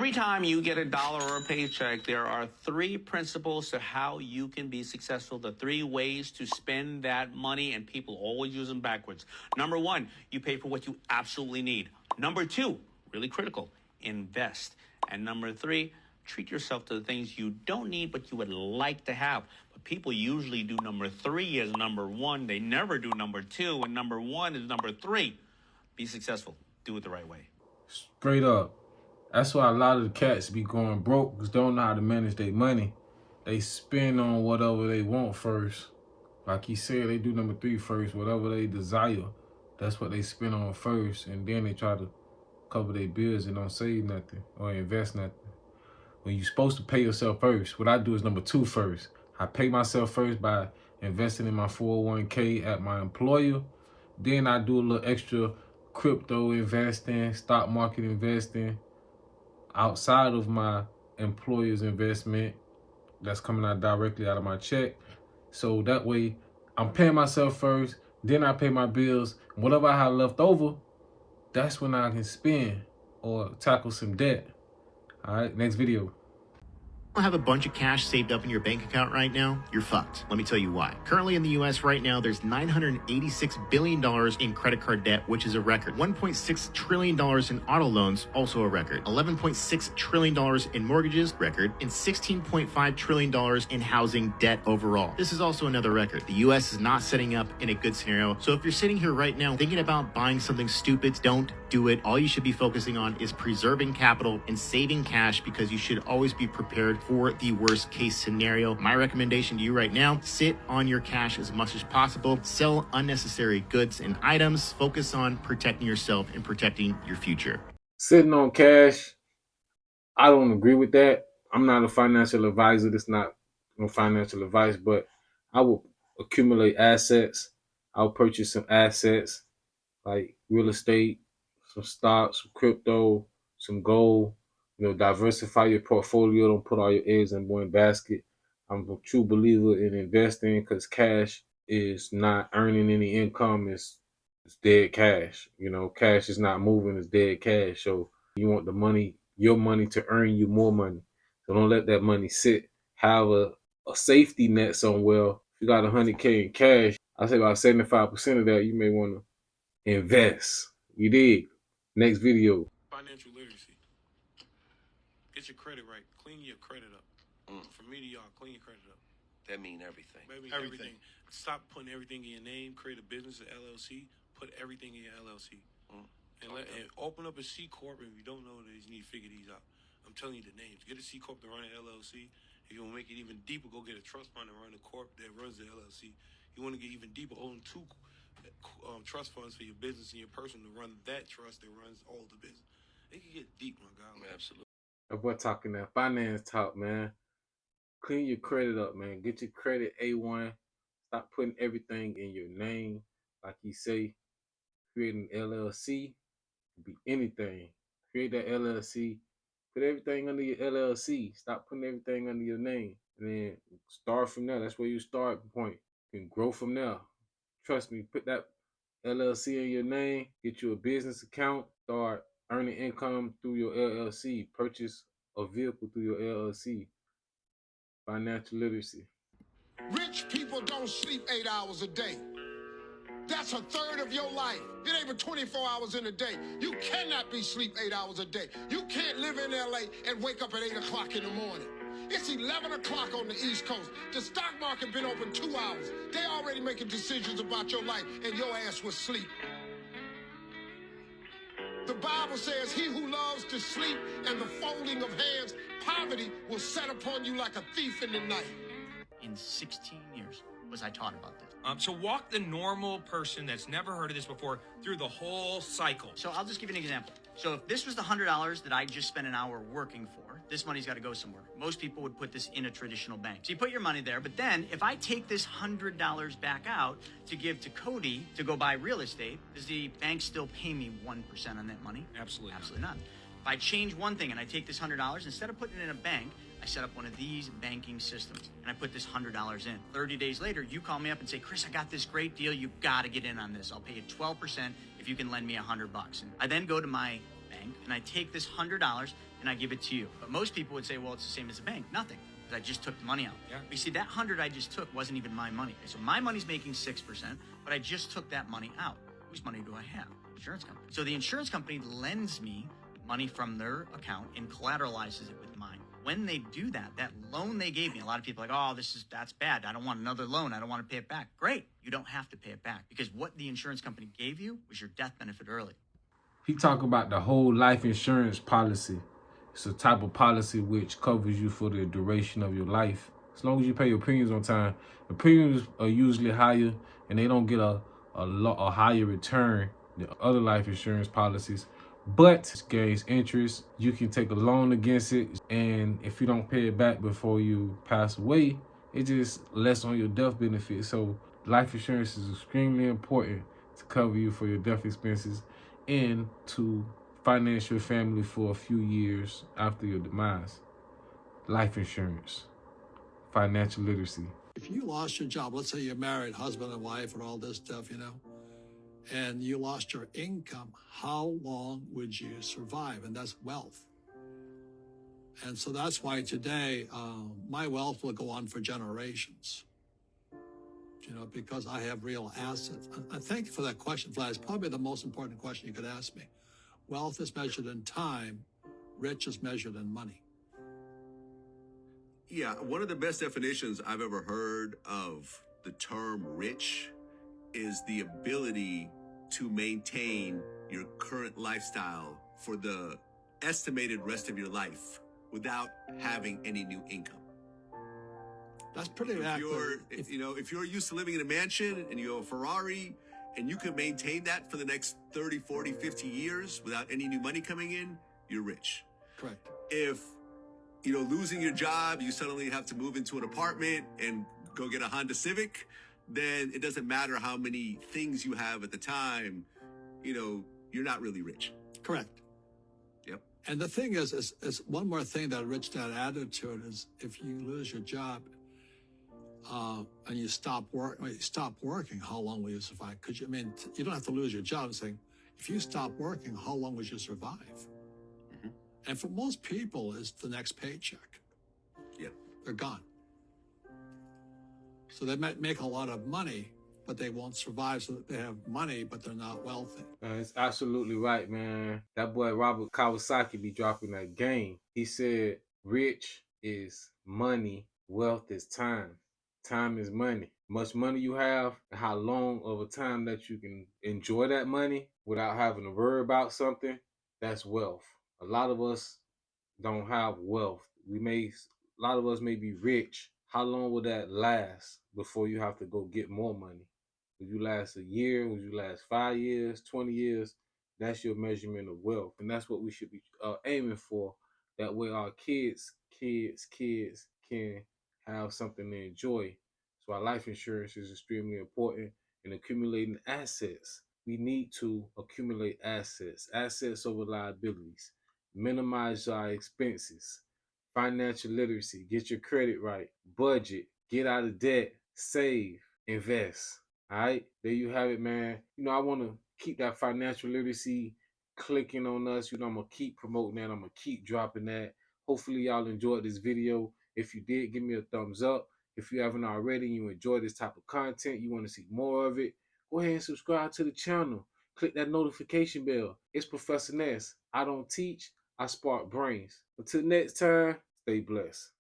Every time you get a dollar or a paycheck, there are three principles to how you can be successful, the three ways to spend that money, and people always use them backwards. Number one, you pay for what you absolutely need. Number two, really critical, invest. And number three, treat yourself to the things you don't need but you would like to have. But people usually do number three as number one. They never do number two, and number one is number three. Be successful. Do it the right way. Straight up. That's why a lot of the cats be going broke because they don't know how to manage their money. They spend on whatever they want first. Like he said, they do number three first. Whatever they desire, that's what they spend on first. And then they try to cover their bills and don't save nothing or invest nothing. When you're supposed to pay yourself first, what I do is number two first. I pay myself first by investing in my 401k at my employer. Then I do a little extra crypto investing, stock market investing, outside of my employer's investment that's coming out directly out of my check. So that way I'm paying myself first, then I pay my bills. Whatever I have left over, that's when I can spend or tackle some debt. All right, next video. Have a bunch of cash saved up in your bank account right now, you're fucked. Let me tell you why. Currently in the US right now, there's $986 billion in credit card debt, which is a record. $1.6 trillion in auto loans, also a record. $11.6 trillion in mortgages, record. And $16.5 trillion in housing debt overall. This is also another record. The US is not setting up in a good scenario. So if you're sitting here right now thinking about buying something stupid, don't do it. All you should be focusing on is preserving capital and saving cash, because you should always be prepared for the worst case scenario. My recommendation to you right now, sit on your cash as much as possible, sell unnecessary goods and items, focus on protecting yourself and protecting your future. Sitting on cash, I don't agree with that. I'm not a financial advisor. That's not no financial advice, but I will accumulate assets. I'll purchase some assets like real estate, some stocks, some crypto, some gold. You know, diversify your portfolio. Don't put all your eggs in one basket. I'm a true believer in investing because cash is not earning any income. It's dead cash. You know, cash is not moving. It's dead cash. So you want the money, your money, to earn you more money. So don't let that money sit. Have a safety net somewhere. If you got 100K in cash, I say about 75% of that you may want to invest. You dig? Next video. Financial literacy. Get your credit right. Clean your credit up. From me to y'all, clean your credit up. That mean everything. Baby, everything. Stop putting everything in your name. Create a business, an LLC. Put everything in your LLC. And open up a C Corp. If you don't know these, you need to figure these out. I'm telling you the names. Get a C Corp to run an LLC. If you want to make it even deeper, go get a trust fund to run a corp that runs the LLC. You want to get even deeper, own two trust funds for your business and your person to run that trust that runs all the business. It can get deep, my guy. Absolutely. That boy talking that finance talk, man. Clean your credit up, man. Get your credit A1. Stop putting everything in your name. Like you say, create an LLC. Could be anything. Create that LLC. Put everything under your LLC. Stop putting everything under your name. And then start from there. That's where you start point. You can grow from there. Trust me, put that LLC in your name. Get you a business account. Start earning income through your LLC. Purchase a vehicle through your LLC. Financial literacy. Rich people don't sleep 8 hours a day. That's a third of your life. It ain't but 24 hours in a day. You cannot be sleep 8 hours a day. You can't live in LA and wake up at 8 o'clock in the morning. It's 11 o'clock on the East Coast. The stock market been open 2 hours. They already making decisions about your life, and your ass was sleeping. The Bible says, he who loves to sleep and the folding of hands, poverty will set upon you like a thief in the night. In 16 years was I taught about this. So walk the normal person that's never heard of this before through the whole cycle. So I'll just give you an example. So if this was the $100 that I just spent an hour working for, this money's got to go somewhere. Most people would put this in a traditional bank. So you put your money there, but then if I take this $100 back out to give to Cody to go buy real estate, does the bank still pay me 1% on that money? Absolutely. Absolutely not. If I change one thing and I take this $100, instead of putting it in a bank, I set up one of these banking systems and I put this $100 in. 30 days later, you call me up and say, Chris, I got this great deal. You got to get in on this. I'll pay you 12% if you can lend me $100. And I then go to my bank and I take this $100 and I give it to you. But most people would say, well, it's the same as a bank. Nothing. Because I just took the money out. Yeah. You see, that 100 I just took wasn't even my money. So my money's making 6%, but I just took that money out. Whose money do I have? Insurance company. So the insurance company lends me money from their account and collateralizes it with mine. When they do that, that loan they gave me, a lot of people are like, oh, that's bad. I don't want another loan. I don't want to pay it back. Great. You don't have to pay it back because what the insurance company gave you was your death benefit early. He talk about the whole life insurance policy. It's a type of policy which covers you for the duration of your life. As long as you pay your premiums on time, the premiums are usually higher and they don't get a higher return than other life insurance policies. But it gains interest. You can take a loan against it, and if you don't pay it back before you pass away, it just less on your death benefit. So life insurance is extremely important to cover you for your death expenses and to finance your family for a few years after your demise. Life insurance, financial literacy. If you lost your job, let's say you're married, husband and wife and all this stuff, and you lost your income, how long would you survive? And that's wealth. And so that's why today my wealth will go on for generations, because I have real assets. I thank you for that question, Vlad. It's probably the most important question you could ask me. Wealth is measured in time, rich is measured in money. Yeah, one of the best definitions I've ever heard of the term rich is the ability to maintain your current lifestyle for the estimated rest of your life without having any new income. That's pretty accurate. If you're used to living in a mansion and you have a Ferrari and you can maintain that for the next 30, 40, 50 years without any new money coming in, you're rich. Correct. If losing your job, you suddenly have to move into an apartment and go get a Honda Civic, then it doesn't matter how many things you have at the time, you're not really rich. Correct. Yep. And the thing is one more thing that Rich Dad added to it is if you lose your job and you stop working, how long will you survive? Because you don't have to lose your job. I'm saying, if you stop working, how long would you survive? Mm-hmm. And for most people, it's the next paycheck. Yep. They're gone. So they might make a lot of money, but they won't survive. So that they have money, but they're not wealthy. It's absolutely right, man. That boy Robert Kawasaki be dropping that game. He said, rich is money, wealth is time. Time is money. Much money you have, and how long of a time that you can enjoy that money without having to worry about something, that's wealth. A lot of us don't have wealth. A lot of us may be rich. How long will that last before you have to go get more money? Will you last a year? Will you last 5 years, 20 years? That's your measurement of wealth. And that's what we should be aiming for. That way our kids can have something to enjoy. So our life insurance is extremely important in accumulating assets. We need to accumulate assets over liabilities, minimize our expenses, financial literacy, get your credit right, budget, get out of debt, save, invest. All right, there you have it, man. I want to keep that financial literacy clicking on us. I'm going to keep promoting that. I'm going to keep dropping that. Hopefully, y'all enjoyed this video. If you did, give me a thumbs up. If you haven't already, you enjoy this type of content, you want to see more of it, go ahead and subscribe to the channel. Click that notification bell. It's Professor Ness. I don't teach, I spark brains. Until next time, stay blessed.